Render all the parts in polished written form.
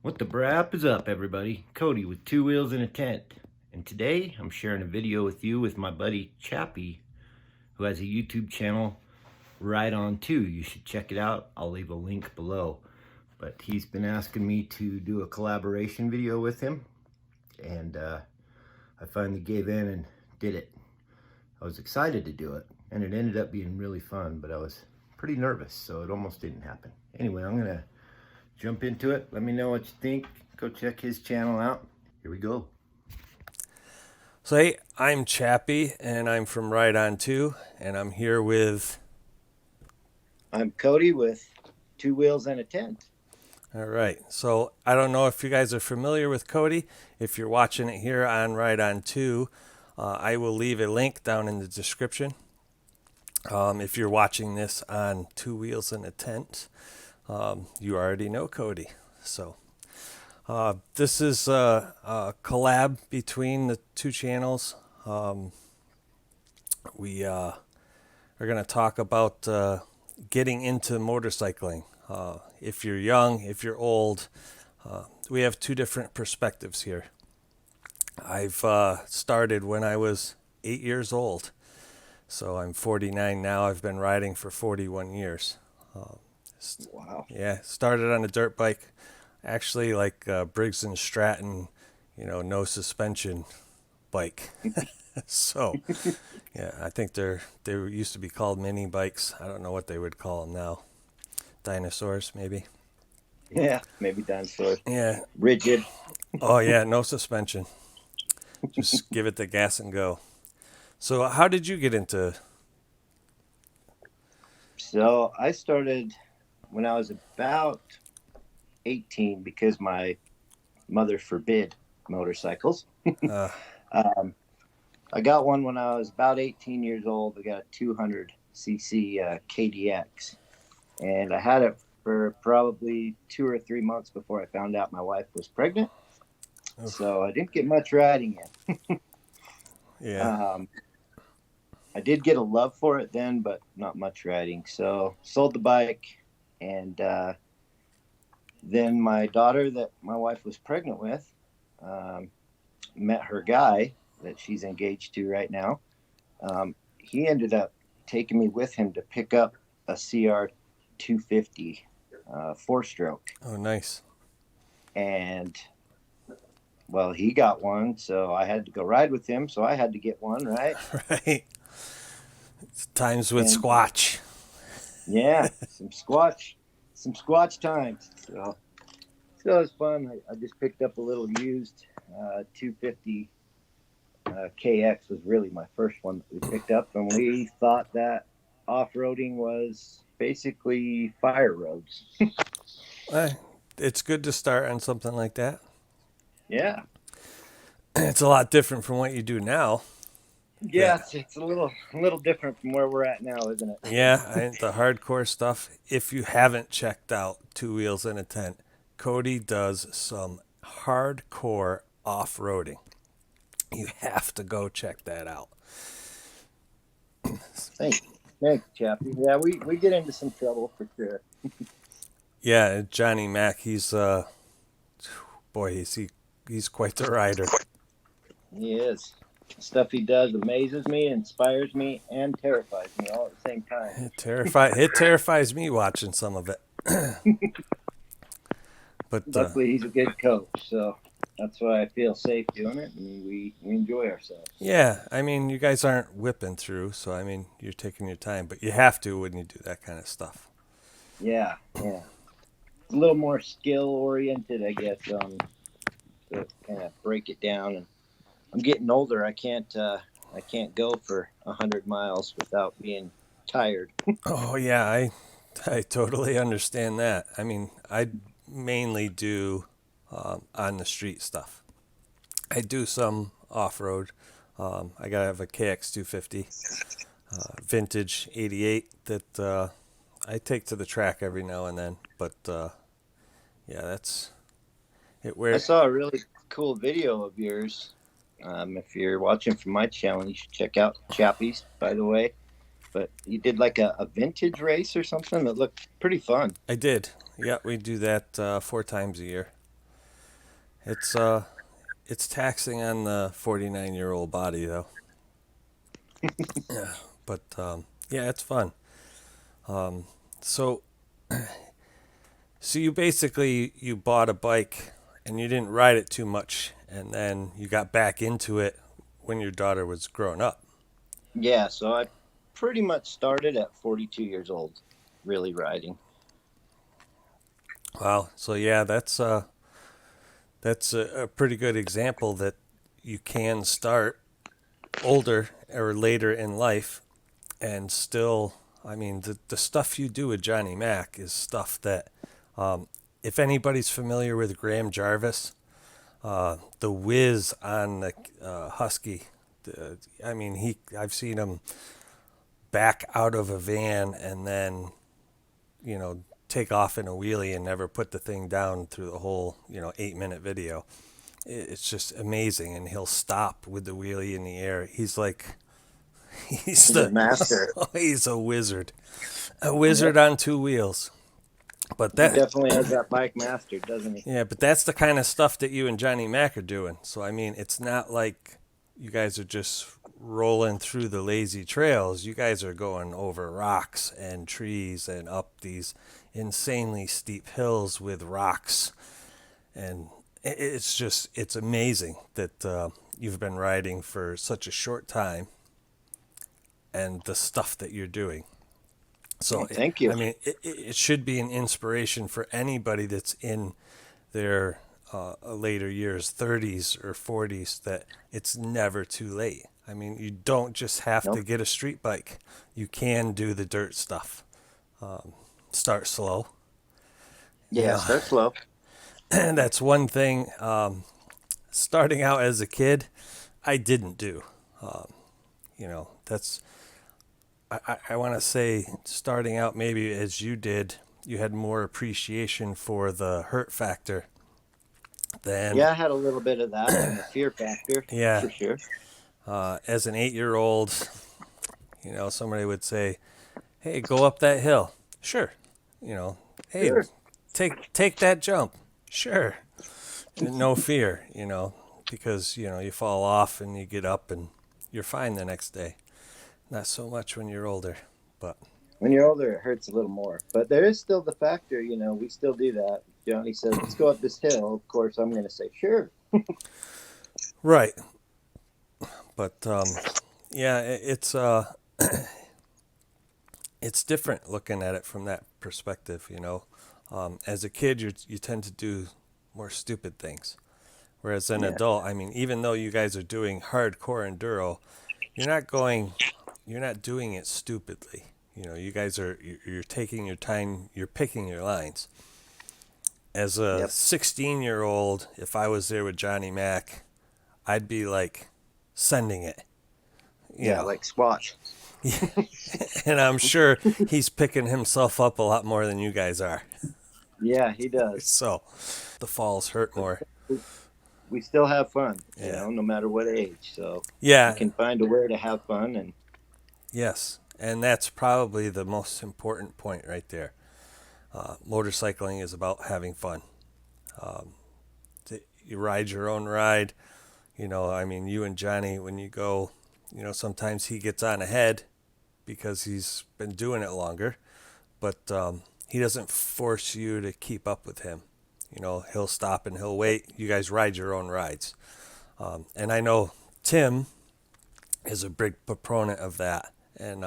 What the brap is up, everybody? Cody with Two Wheels in a Tent. And today I'm sharing a video with you with my buddy Chappy, who has a YouTube channel, Ride On 2. You should check it out. I'll leave a link below. But he's been asking me to do a collaboration video with him. And I finally gave in and did it. I was excited to do it. And it ended up being really fun, but I was pretty nervous, so it almost didn't happen. Anyway, I'm going to jump into it. Let me know what you think. Go check his channel out. Here we go. So hey, I'm Chappy and I'm from Ride On 2 and I'm here with... I'm Cody with Two Wheels and a Tent. All right, so I don't know if you guys are familiar with Cody. If you're watching it here on Ride On 2, I will leave a link down in the description. If you're watching this on Two Wheels and a Tent, you already know Cody. So this is a collab between the two channels. We are going to talk about getting into motorcycling. If you're young, if you're old, we have two different perspectives here. I've started when I was 8 years old. So I'm 49 now. I've been riding for 41 years. Wow. Yeah, started on a dirt bike, actually like Briggs and Stratton, no suspension bike. So, yeah, I think they used to be called mini bikes. I don't know what they would call them now. Dinosaurs, maybe. Yeah, maybe dinosaurs. Yeah. Rigid. Oh yeah, no suspension. Just give it the gas and go. So, how did you get into? So I started when I was about 18 because my mother forbid motorcycles. Uh, I got one when I was about 18 years old. I got a 200cc KDX, and I had it for probably 2 or 3 months before I found out my wife was pregnant. Oof. So I didn't get much riding in. Yeah. I did get a love for it then, but not much riding. So sold the bike, and then my daughter that my wife was pregnant with met her guy that she's engaged to right now. He ended up taking me with him to pick up a CR 250 four-stroke. Oh, nice. And well, he got one, so I had to go ride with him. So I had to get one, right? Right. It's times with And Squatch. yeah, some squatch times. So it was fun. I just picked up a little used 250 KX was really my first one that we picked up, and we thought that off-roading was basically fire roads. It's good to start on something like that. Yeah. It's a lot different from what you do now. Yeah, it's a little different from where we're at now, isn't it? Yeah, the hardcore stuff. If you haven't checked out Two Wheels in a Tent, Cody does some hardcore off-roading. You have to go check that out. Thanks, Chappy. Yeah, we get into some trouble for sure. Yeah, Johnny Mac, he's he's quite the rider. He is. The stuff he does amazes me, inspires me, and terrifies me all at the same time. It terrifies me watching some of it. But luckily, he's a good coach, so that's why I feel safe doing it, and we enjoy ourselves. Yeah, I mean, you guys aren't whipping through, so I mean, you're taking your time, but you have to when you do that kind of stuff. Yeah. It's a little more skill oriented, I guess, to kind of break it down. And I'm getting older. I can't go for 100 miles without being tired. Oh yeah, I totally understand that. I mean, I mainly do on the street stuff. I do some off-road. I gotta have a KX 250 vintage 88 that I take to the track every now and then. But yeah, that's it. I saw a really cool video of yours. If you're watching from my channel, you should check out Chappy's, by the way. But you did like a vintage race or something that looked pretty fun. I did. Yeah, we do that 4 times a year. It's it's taxing on the 49-year-old body though. Yeah, but yeah, it's fun. Um, so so you basically you bought a bike and you didn't ride it too much, and then you got back into it when your daughter was grown up. Yeah, so I pretty much started at 42 years old, really riding. Wow. So yeah, that's a pretty good example that you can start older or later in life and still, I mean, the stuff you do with Johnny Mac is stuff that, if anybody's familiar with Graham Jarvis, the whiz on the Husky, I mean, I've seen him back out of a van and then, you know, take off in a wheelie and never put the thing down through the whole, 8-minute video. It's just amazing. And he'll stop with the wheelie in the air. He's like, he's He's a the, master. he's a wizard Yep. on two wheels. But He that, definitely has that bike mastered, doesn't he? yeah, but that's the kind of stuff that you and Johnny Mac are doing. So, I mean, it's not like you guys are just rolling through the lazy trails. You guys are going over rocks and trees and up these insanely steep hills with rocks. And it's just, it's amazing that you've been riding for such a short time and the stuff that you're doing. So, Oh, thank you. I mean, it should be an inspiration for anybody that's in their later years, 30s or 40s, that it's never too late. I mean, you don't just have to Nope. get a street bike. You can do the dirt stuff. Start slow. You Yeah, know, start slow. that's one thing. Starting out as a kid, I didn't do. That's I want to say starting out maybe as you did, you had more appreciation for the hurt factor than, Yeah, I had a little bit of that and the fear factor yeah, for sure. as an 8-year-old, somebody would say, "Hey, go up that hill." Sure. Hey, Sure. take that jump. Sure. No fear, because you fall off and you get up and you're fine the next day. Not so much when you're older, but When you're older, it hurts a little more. But there is still the factor, we still do that. Johnny says, let's go up this hill. Of course, I'm going to say, sure. right. But yeah, it's different looking at it from that perspective. As a kid, you tend to do more stupid things, whereas an Yeah. adult, I mean, even though you guys are doing hardcore enduro, you're not going, you're not doing it stupidly. You guys you're taking your time, you're picking your lines. As a Yep. 16-year-old, if I was there with Johnny Mac, I'd be like sending it, you Yeah, know. like squash. And I'm sure he's picking himself up a lot more than you guys are. Yeah, he does. So the falls hurt But more. we still have fun, Yeah. no matter what age. So we Yeah. can find a way to have fun. And Yes. And that's probably the most important point right there. Motorcycling is about having fun. Um, you ride your own ride. I mean, you and Johnny, when you go, sometimes he gets on ahead because he's been doing it longer, but he doesn't force you to keep up with him. He'll stop and he'll wait. You guys ride your own rides. And I know Tim is a big proponent of that. And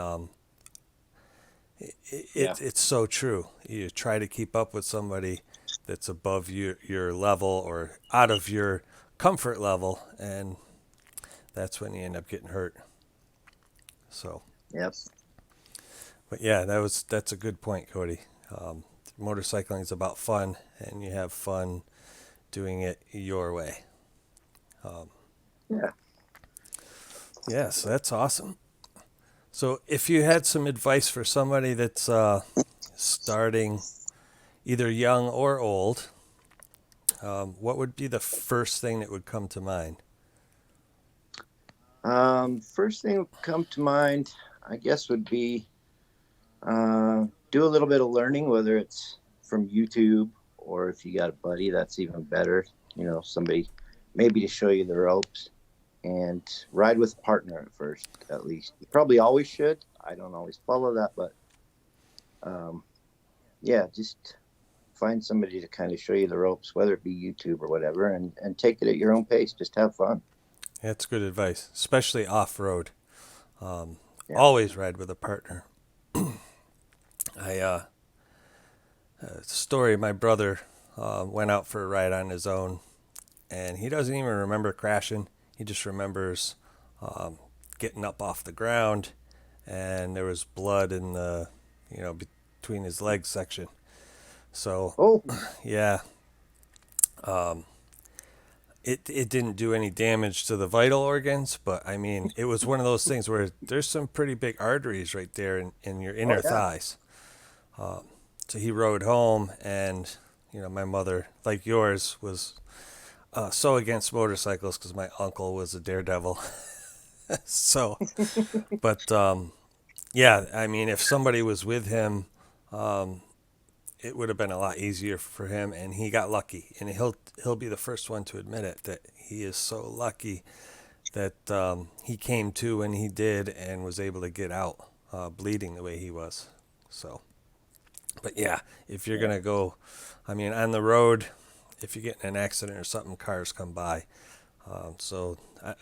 yeah, it's so true. You try to keep up with somebody that's above your level or out of your comfort level, and that's when you end up getting hurt. So, yep. but yeah, that's a good point, Cody. Motorcycling is about fun, and you have fun doing it your way. Um, Yeah. yes, that's awesome. So, if you had some advice for somebody that's starting either young or old, what would be the first thing that would come to mind? First thing that would come to mind, I guess, would be do a little bit of learning, whether it's from YouTube or if you got a buddy, that's even better. You know, somebody maybe to show you the ropes, and ride with a partner at first, at least. You probably always should. I don't always follow that, but yeah, just find somebody to kind of show you the ropes, whether it be YouTube or whatever, and take it at your own pace. Just have fun. That's good advice, especially off-road. Yeah. Always ride with a partner. Story, my brother went out for a ride on his own, and he doesn't even remember crashing. He just remembers getting up off the ground, and there was blood in the, between his legs section. So, Oh, yeah, it didn't do any damage to the vital organs, but I mean, it was one of those things where there's some pretty big arteries right there in your inner thighs. So he rode home, and my mother, like yours, was so against motorcycles because my uncle was a daredevil. So, but yeah, I mean, if somebody was with him, it would have been a lot easier for him, and he got lucky, and he'll be the first one to admit it, that he is so lucky that he came to when he did and was able to get out bleeding the way he was. So, but yeah, if you're gonna go, I mean, on the road, if you get in an accident or something, cars come by. So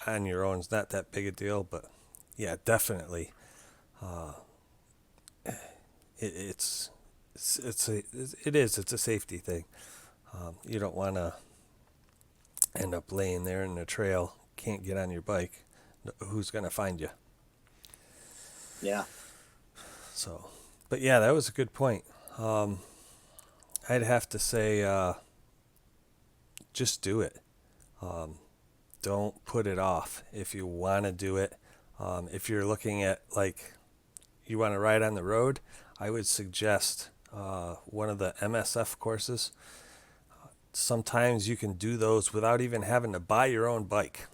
on your own, it's not that big a deal, but yeah, definitely, it's a safety thing. You don't want to end up laying there in the trail, can't get on your bike. Who's gonna find you? yeah. So, but yeah, that was a good point. I'd have to say, just do it. Don't put it off if you want to do it. If you're looking at, like, you want to ride on the road, I would suggest one of the MSF courses. Sometimes you can do those without even having to buy your own bike.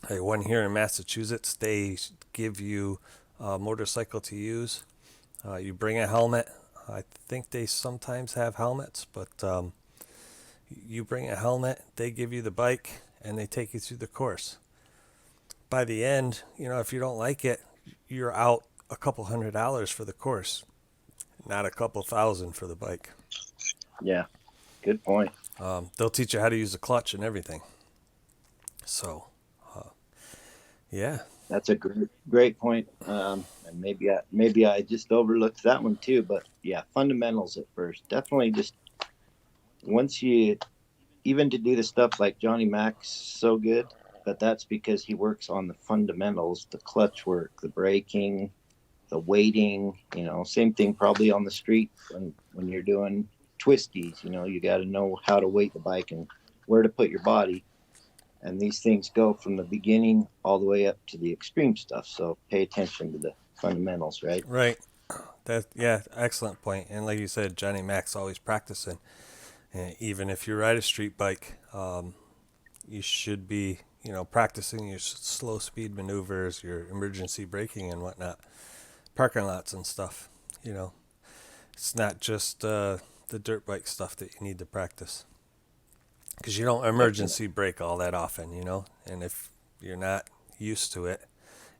Like one here in Massachusetts, they give you a motorcycle to use. You bring a helmet. I think they sometimes have helmets, but you bring a helmet, they give you the bike, and they take you through the course. By the end, if you don't like it, you're out a couple $100 for the course, not a couple thousand for the bike. Yeah, good point. They'll teach you how to use a clutch and everything. So, yeah. That's a great point. And maybe I just overlooked that one too. But yeah, fundamentals at first. Definitely just once you, even to do the stuff like Johnny Mac's so good, but that's because he works on the fundamentals, the clutch work, the braking, the weighting. Same thing probably on the street when you're doing twisties. You got to know how to weight the bike and where to put your body. And these things go from the beginning all the way up to the extreme stuff. So pay attention to the fundamentals, right? Right. Yeah, excellent point. And like you said, Johnny Mac's always practicing. And even if you ride a street bike, you should be, practicing your slow speed maneuvers, your emergency braking and whatnot, parking lots and stuff. It's not just the dirt bike stuff that you need to practice. Because you don't emergency brake all that often, and if you're not used to it,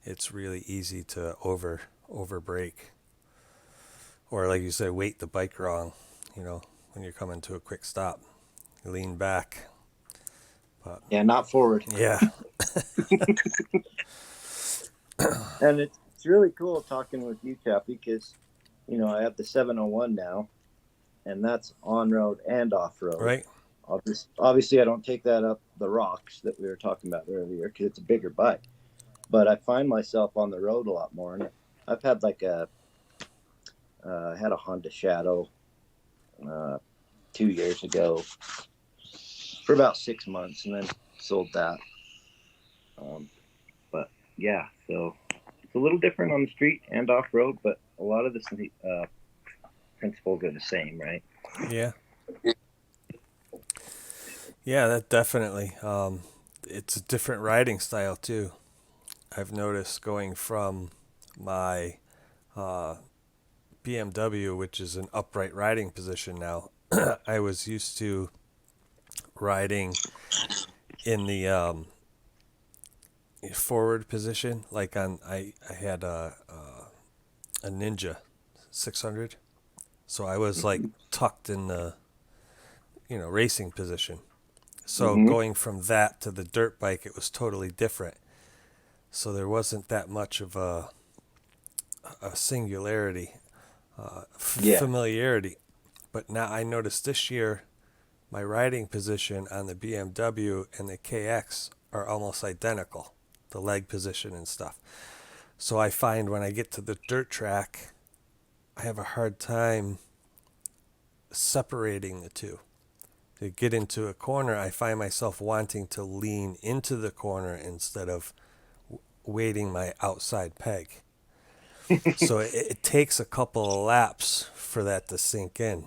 it's really easy to over brake, or like you said, weight the bike wrong. When you're coming to a quick stop, you lean back. But yeah, not forward. Yeah. And it's really cool talking with you, Chappy, because I have the 701 now, and that's on road and off road. Right. Obviously, I don't take that up the rocks that we were talking about earlier because it's a bigger bike. But I find myself on the road a lot more. And I've had I had a Honda Shadow 2 years ago for about 6 months, and then sold that. But yeah, so it's a little different on the street and off road, but a lot of the principles are the same, right? Yeah. Yeah, that definitely. It's a different riding style too. I've noticed going from my BMW, which is an upright riding position now, I was used to riding in the forward position, like I had a Ninja 600, so I was like tucked in the racing position. So Mm-hmm. going from that to the dirt bike, it was totally different. So there wasn't that much of a singularity, Yeah. familiarity. But now I noticed this year my riding position on the BMW and the KX are almost identical, the leg position and stuff. So I find when I get to the dirt track, I have a hard time separating the two. To get into a corner, I find myself wanting to lean into the corner instead of weighting my outside peg. So it takes a couple of laps for that to sink in.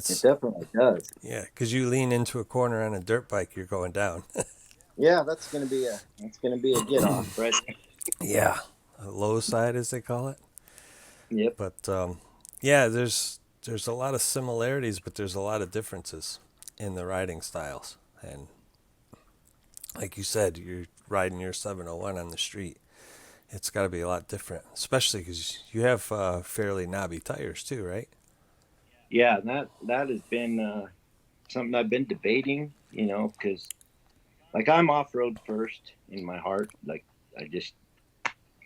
It It's definitely does. Yeah, because you lean into a corner on a dirt bike, you're going down. Yeah, that's gonna be a get off, right? Yeah, a low side as they call it. Yep. But yeah, there's a lot of similarities, but there's a lot of differences in the riding styles. And like you said, you're riding your 701 on the street. It's got to be a lot different, especially because you have fairly knobby tires too, right? Yeah, that has been something I've been debating. Because like I'm off road first in my heart. Like I just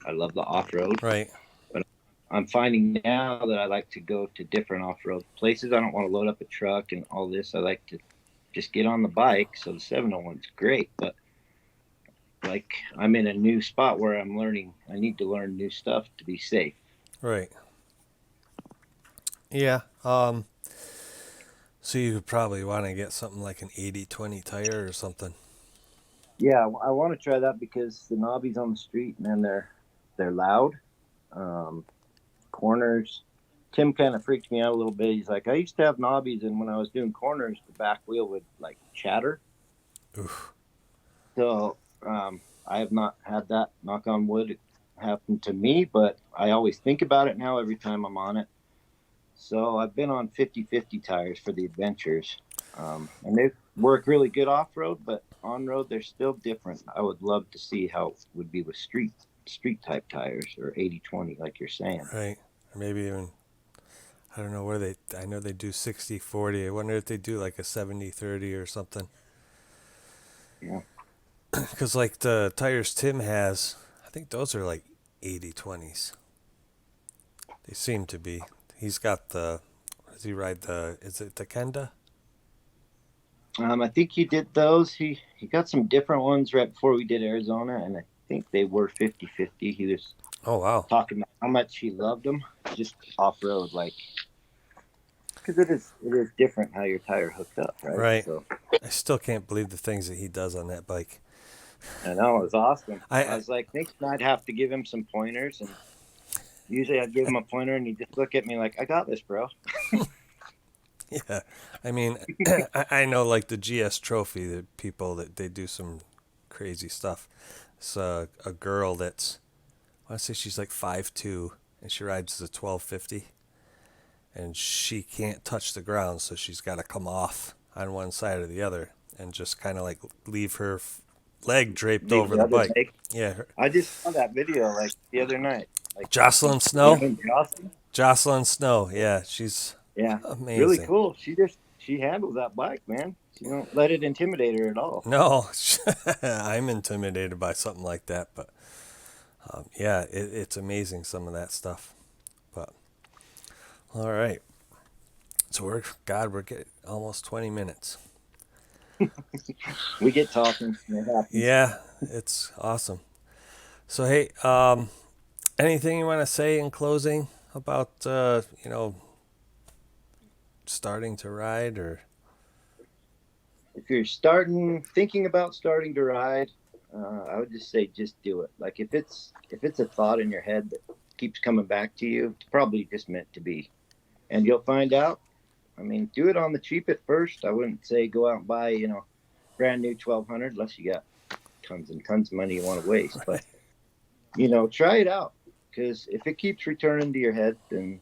I love the off road, Right. but I'm finding now that I like to go to different off road places. I don't want to load up a truck and all this. I like to just get on the bike. So the 701's great, but like I'm in a new spot where I'm learning. I need to learn new stuff to be safe. Right. Yeah. So you would probably want to get something like an 80/20 tire or something. Yeah, I want to try that because the knobbies on the street, man, they're loud. Um, Corners. Tim kind of freaked me out a little bit. He's like, I used to have knobbies, and when I was doing corners, the back wheel would like chatter. Oof. So I have not had that. Knock on wood, happen to me, but I always think about it now every time I'm on it. So I've been on 50/50 tires for the adventures, and they work really good off road, but on road they're still different. I would love to see how it would be with street type tires or 80/20, like you're saying. Right. Or maybe even, I don't know where I know they do 60/40. I wonder if they do like a 70/30 or something. Yeah. Because like the tires Tim has, I think those are like 80/20s. They seem to be. He's got what does he ride is it the Kenda? I think he did those. He got some different ones right before we did Arizona, and I think they were 50/50. He was Oh, wow. talking about how much he loved them just off road, like because it is different how your tire hooked up, right? Right. So I still can't believe the things that he does on that bike. I know it was awesome. I I was like, thinking I'd have to give him some pointers, and usually I'd give him a pointer, and he'd just look at me like, "I got this, bro." Yeah. I mean, I know like the GS Trophy, the people that they do some crazy stuff. It's a girl that's, I want to say she's like 5'2", and she rides the 1250, and she can't touch the ground, so she's got to come off on one side or the other and just kind of like leave her leg draped Leave over the the other bike. leg. Yeah. I just saw that video like the other night. Like, Jocelyn you Snow? know, Jocelyn? Jocelyn Snow. Yeah, she's Yeah, really amazing. cool. She handles that bike, man. She don't let it intimidate her at all. No, I'm intimidated by something like that, but yeah, it's amazing some of that stuff. But all right, so we're getting almost 20 minutes. We get talking. It happens. Yeah, it's awesome. So hey, anything you want to say in closing about starting to ride or? If you're thinking about starting to ride, I would just say just do it. Like if it's a thought in your head that keeps coming back to you, it's probably just meant to be, and you'll find out. I mean, do it on the cheap at first. I wouldn't say go out and buy brand new 1200 unless you got tons and tons of money you want to waste. But try it out because if it keeps returning to your head, then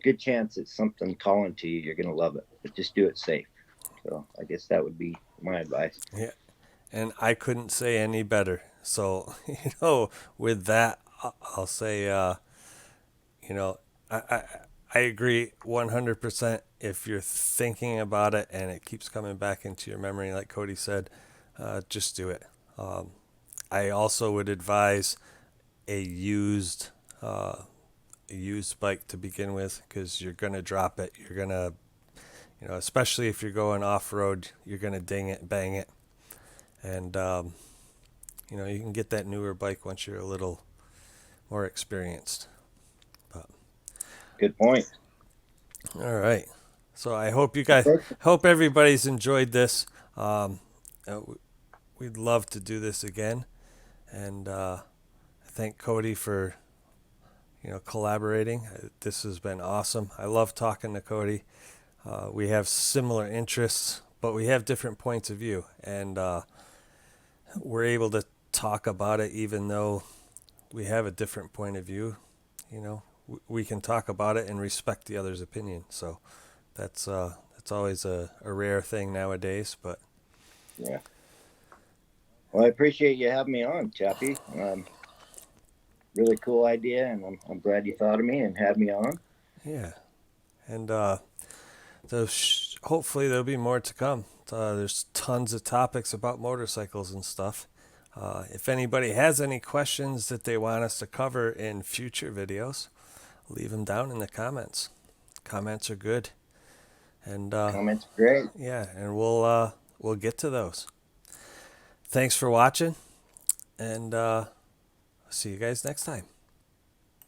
good chance it's something calling to you. You're going to love it, but just do it safe. So I guess that would be my advice. Yeah, and I couldn't say any better. So, with that, I'll say, you know, I, I, I agree 100%. If you're thinking about it and it keeps coming back into your memory, like Cody said, just do it. I also would advise a used bike to begin with, because you're gonna drop it. You're gonna, especially if you're going off road, you're gonna ding it, bang it, and you can get that newer bike once you're a little more experienced. But Good point. all right, so I hope everybody's enjoyed this. We'd love to do this again, and I thank Cody for collaborating. This has been awesome. I love talking to Cody. We have similar interests, but we have different points of view, and we're able to talk about it even though we have a different point of view. We can talk about it and respect the other's opinion. So that's always a rare thing nowadays. But yeah. Well, I appreciate you having me on, Chappy. Really cool idea, and I'm glad you thought of me and had me on. yeah, and hopefully there'll be more to come. There's tons of topics about motorcycles and stuff. If anybody has any questions that they want us to cover in future videos, leave them down in the comments. Comments are good, and Comments are great. yeah, and we'll get to those. Thanks for watching, and see you guys next time.